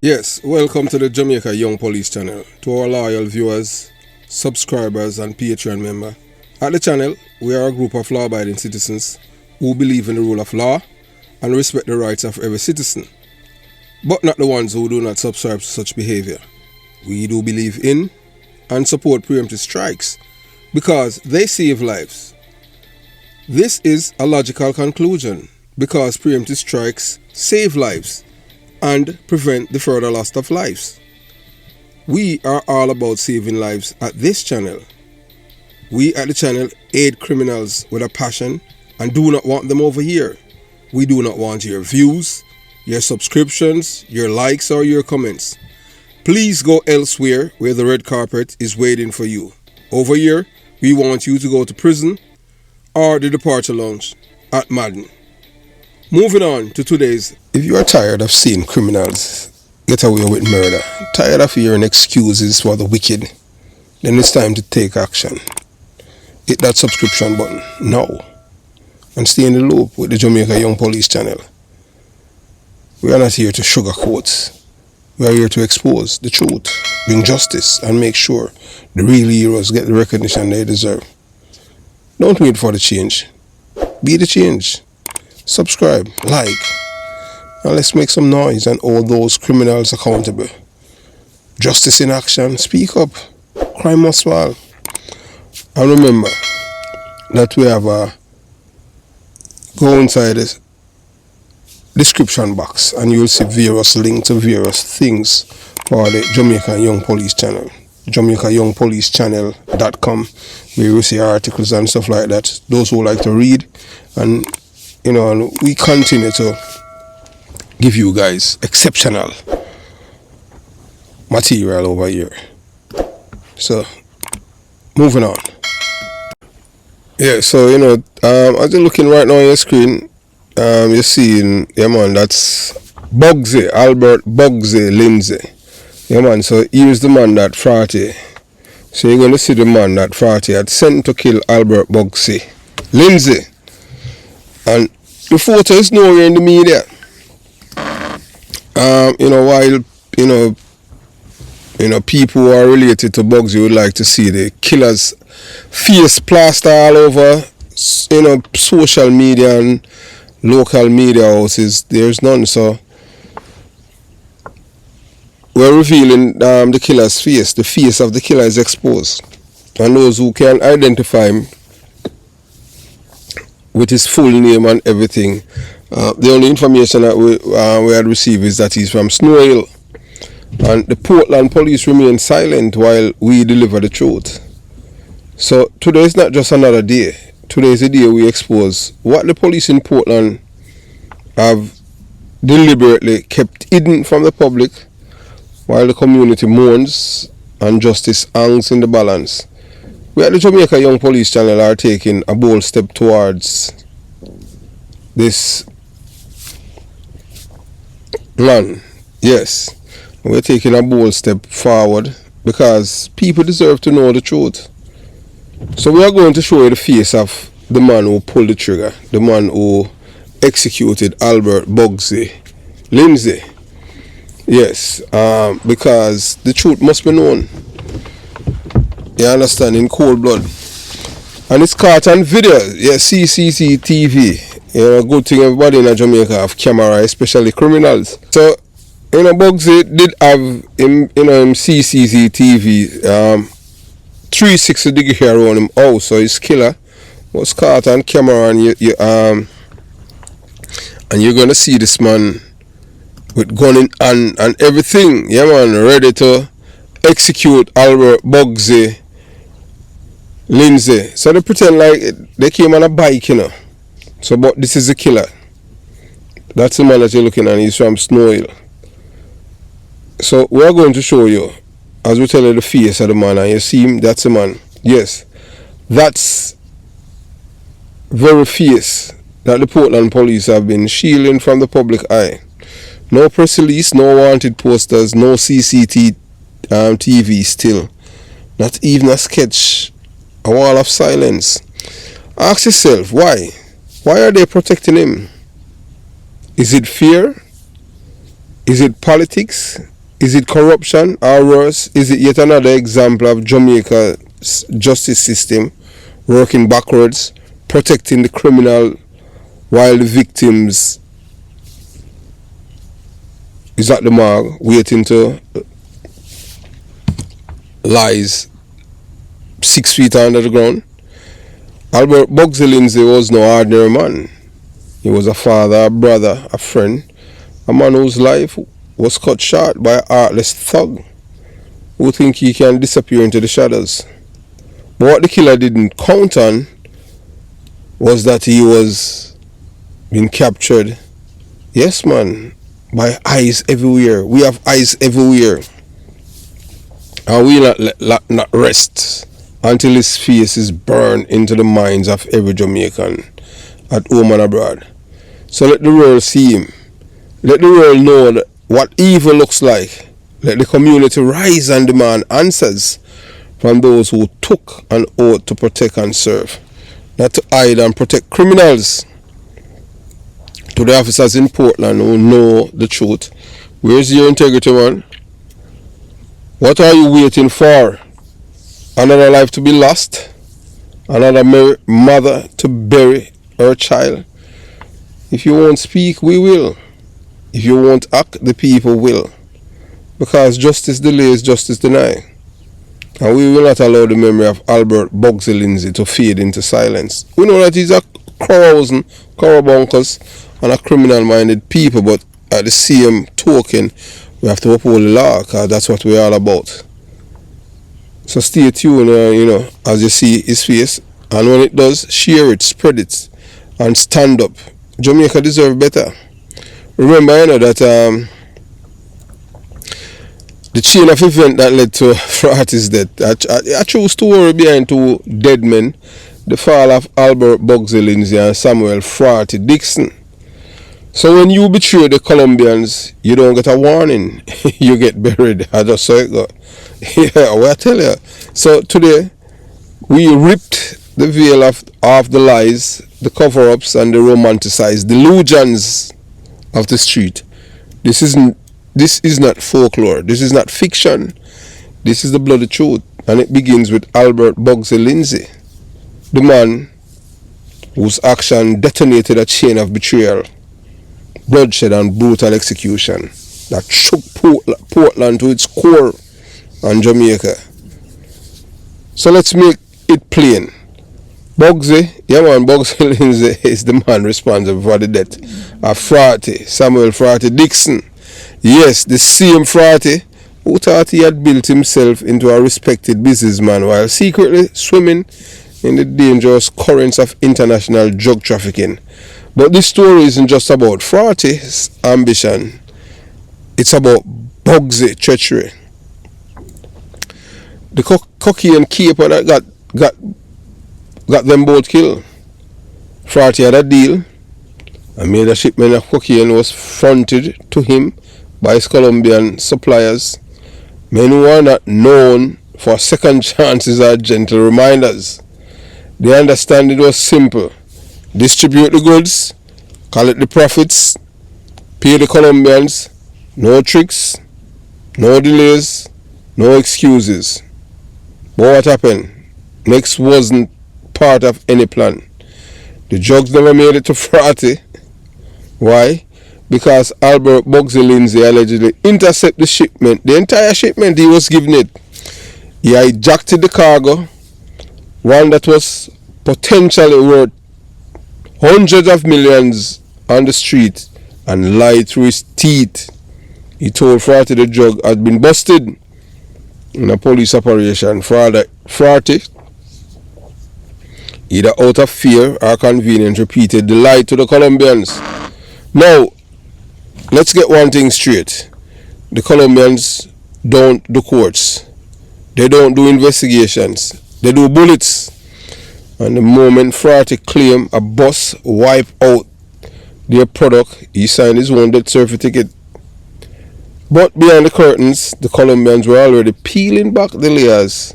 Yes, welcome to the Jamaica Young Police channel. To our loyal viewers, subscribers and Patreon member. At the channel, we are a group of law-abiding citizens who believe in the rule of law and respect the rights of every citizen, but not the ones who do not subscribe to such behavior. We do believe in and support preemptive strikes because they save lives. This is a logical conclusion because preemptive strikes save lives and prevent the further loss of lives. We are all about saving lives at this channel. We at the channel aid criminals with a passion and do not want them over here. We do not want your views, your subscriptions, your likes or your comments. Please go elsewhere where the red carpet is waiting for you. Over here, we want you to go to prison or the departure lounge at Madden. Moving on to today's. If you are tired of seeing criminals get away with murder, tired of hearing excuses for the wicked, then it's time to take action. Hit that subscription button now and stay in the loop with the Jamaica Young Police channel. We are not here to sugarcoat. We are here to expose the truth, bring justice, and make sure the real heroes get the recognition they deserve. Don't wait for the change. Be the change. Subscribe, like, and let's make some noise and hold those criminals accountable. Justice in action. Speak up. Crime must fall. And remember that we have a go inside the description box and you'll see various links to various things for the Jamaica Young Police channel. JamaicaYoungPoliceChannel.com, where you see articles and stuff like that. Those who like to read, and we continue to give you guys exceptional material over here. So, moving on. Yeah, so as you're looking right now on your screen, you're seeing, that's Bugsy, Albert Bugsy Lindsay. Yeah, man, so here's the man that Fratty. So you're going to see the man that Fratty had sent to kill Albert Bugsy Lindsay. And the photo is nowhere in the media. While people who are related to Bugsy would like to see the killer's face plastered all over, social media and local media houses. There's none, so we're revealing the killer's face. The face of the killer is exposed, and those who can identify him with his full name and everything. The only information that we had received is that he's from Snow Hill, and the Portland police remain silent while we deliver the truth. So today is not just another day. Today is a day we expose what the police in Portland have deliberately kept hidden from the public while the community mourns and justice hangs in the balance. We at the Jamaica Young Police channel are taking a bold step towards this plan. Yes, we're taking a bold step forward because people deserve to know the truth. So we are going to show you the face of the man who pulled the trigger, the man who executed Albert Bugsy Lindsay. Yes, because the truth must be known. You understand, in cold blood. And it's caught on video. Yeah, CCTV. Good thing everybody in Jamaica have camera, especially criminals. So, Bugsy did have him CCTV 360 degree around him house. So his killer was caught on camera, and you're gonna see this man with gun in hand and everything. Yeah, man, ready to execute Albert Bugsy Lindsay. So they pretend like they came on a bike, So, but this is the killer. That's the man that you're looking at. He's from Snow Hill. So we are going to show you, as we tell you, the face of the man, and you see him. That's the man. Yes, that's very face that the Portland police have been shielding from the public eye. No press release, no wanted posters, no CCTV still. Not even a sketch. A wall of silence. Ask yourself, why? Why are they protecting him? Is it fear? Is it politics? Is it corruption? Or worse, is it yet another example of Jamaica's justice system working backwards, protecting the criminal while the victims is at the morgue waiting to lies 6 feet under the ground? Albert Bugsy Lindsay was no ordinary man. He was a father, a brother, a friend, a man whose life was cut short by a heartless thug who think he can disappear into the shadows. But what the killer didn't count on was that he was being captured. Yes, man, by eyes everywhere. We have eyes everywhere. And we not rest until his face is burned into the minds of every Jamaican at home and abroad. So let the world see him. Let the world know that what evil looks like. Let the community rise and demand answers from those who took an oath to protect and serve, not to hide and protect criminals. To the officers in Portland who know the truth, where's your integrity, man? What are you waiting for? Another life to be lost? Another mother to bury her child? If you won't speak, we will. If you won't act, the people will. Because justice delays, justice denies. And we will not allow the memory of Albert Bugsy Lindsay to fade into silence. We know that he's a carousing, carabunkers, and a criminal-minded people, but at the same token, we have to uphold the law, because that's what we're all about. So stay tuned, as you see his face, and when it does, share it, spread it, and stand up. Jamaica deserves better. Remember, that the chain of event that led to Fraaty's death, a true story behind two dead men, the fall of Albert Bugsy Lindsay and Samuel Fraaty Dixon. So when you betray the Colombians, you don't get a warning. You get buried. I just saw it go. Yeah, well, I tell you. So today, we ripped the veil of the lies, the cover-ups, and the romanticized delusions of the street. This is not folklore. This is not fiction. This is the bloody truth. And it begins with Albert Bugsy Lindsay, the man whose action detonated a chain of betrayal, bloodshed, and brutal execution that shook Portland to its core and Jamaica. So let's make it plain. Bugsy Lindsay is the man responsible for the death of Fraaty, Samuel Fraaty Dixon. Yes, the same Fraaty who thought he had built himself into a respected businessman while secretly swimming in the dangerous currents of international drug trafficking. But this story isn't just about Fraaty's ambition. It's about Bugsy treachery. The cocaine caper that got them both killed. Fraaty had a deal. A major shipment of cocaine was fronted to him by his Colombian suppliers, men who are not known for second chances or gentle reminders. The understanding was simple. Distribute the goods, collect the profits, pay the Colombians, no tricks, no delays, no excuses. But what happened? Next wasn't part of any plan. The drugs never made it to Fraaty. Why? Because Albert Bugsy Lindsay allegedly intercepted the shipment, the entire shipment he was giving it. He hijacked the cargo, one that was potentially worth hundreds of millions on the street, and lied through his teeth. He told Fraaty the drug had been busted in a police operation. Fraaty, either out of fear or convenience, repeated the lie to the Colombians. Now, let's get one thing straight. The Colombians don't do courts. They don't do investigations. They do bullets. And the moment Fraaty claimed a bus wiped out their product, he signed his own death certificate. But behind the curtains, the Colombians were already peeling back the layers,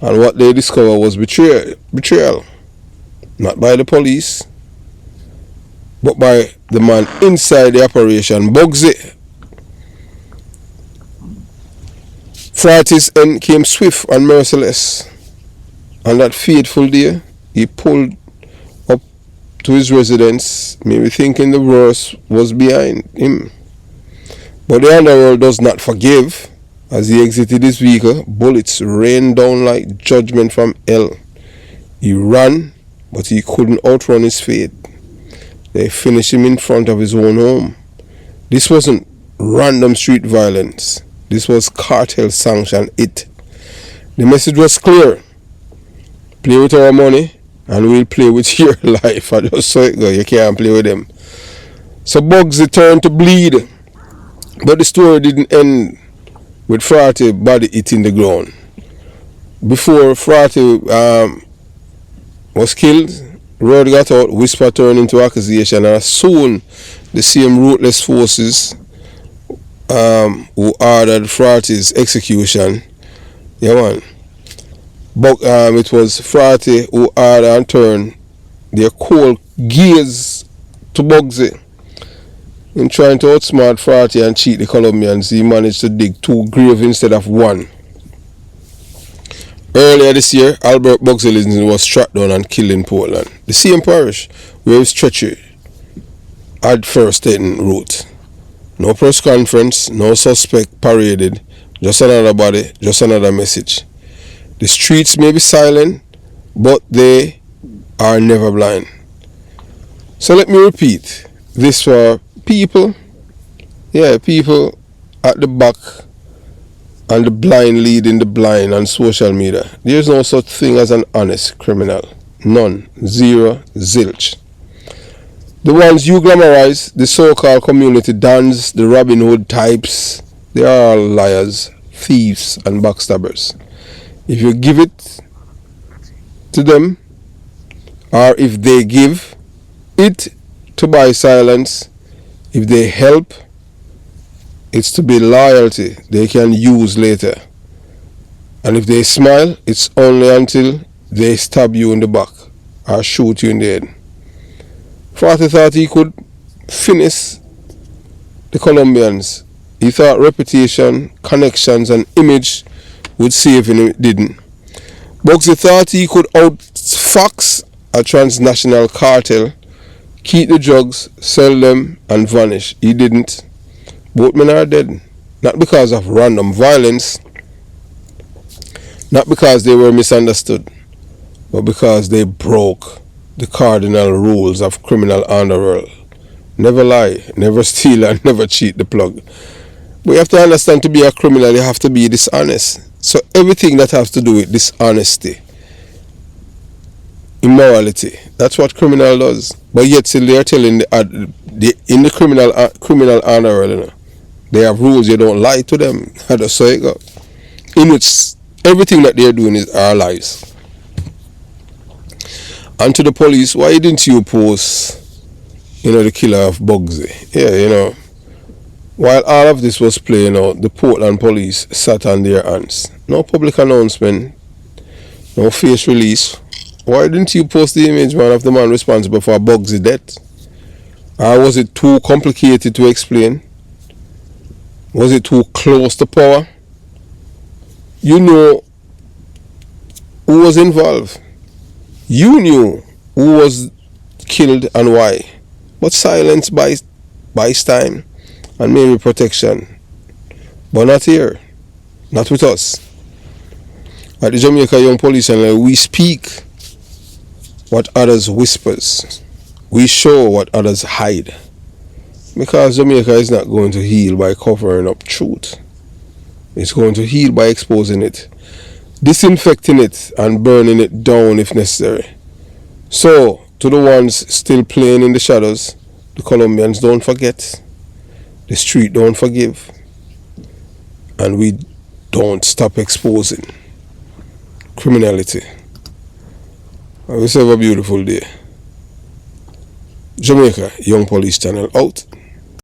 and what they discovered was betrayal. Not by the police, but by the man inside the operation, Bugsy. Frati's end came swift and merciless. On that fateful day, he pulled up to his residence, maybe thinking the worst was behind him. But the underworld does not forgive. As he exited his vehicle, bullets rained down like judgment from hell. He ran, but he couldn't outrun his fate. They finished him in front of his own home. This wasn't random street violence. This was cartel sanctioned it. The message was clear. Play with our money and we'll play with your life. I just saw it go. You can't play with them. So Bugsy turned to bleed. But the story didn't end with Fray body hitting the ground. Before Fray was killed, word got out, whisper turned into accusation, and soon the same ruthless forces who ordered Fray's execution, it was Fray who ordered and turned their cold gaze to Bugsy. In trying to outsmart Fray and cheat the Colombians, he managed to dig 2 graves instead of 1. Earlier this year, Albert Bugsy was struck down and killed in Portland, the same parish where his treachery had first taken root. No press conference, no suspect paraded, just another body, just another message. The streets may be silent, but they are never blind. So let me repeat this for people people at the back and the blind leading the blind on social media. There's no such thing as an honest criminal. None. Zero. Zilch. The ones you glamorize, the so-called community dons, the Robin Hood types, they are all liars, thieves and backstabbers. If you give it to them, or if they give it to buy silence, if they help, it's to be loyalty they can use later. And if they smile, it's only until they stab you in the back or shoot you in the head. Fray thought he could finish the Colombians. He thought reputation, connections and image would save him. It didn't. Bugsy thought he could outfox a transnational cartel, keep the drugs, sell them and vanish. He didn't. Both men are dead. Not because of random violence, not because they were misunderstood, but because they broke the cardinal rules of criminal underworld. Never lie, never steal and never cheat the plug. But you have to understand, to be a criminal you have to be dishonest. So everything that has to do with dishonesty, immorality, that's what criminal does. But yet still they are telling in the criminal underworld, they have rules. You don't lie to them. That's so it go. In which everything that they are doing are lies. And to the police, why didn't you post, the killer of Bugsy? Yeah, while all of this was playing out, the Portland police sat on their hands. No public announcement, no face release. Why didn't you post the image, man, of the man responsible for Bugsy death? Or was it too complicated to explain? Was it too close to power? You know who was involved. You knew who was killed and why. But silence buys time and maybe protection. But not here. Not with us. At the Jamaica Young Police Channel, we speak what others whispers. We show what others hide. Because Jamaica is not going to heal by covering up truth. It's going to heal by exposing it, disinfecting it and burning it down if necessary. So, to the ones still playing in the shadows, the Colombians don't forget. The street don't forgive. And we don't stop exposing criminality. Have yourself a beautiful day. Jamaica Young Police Channel out.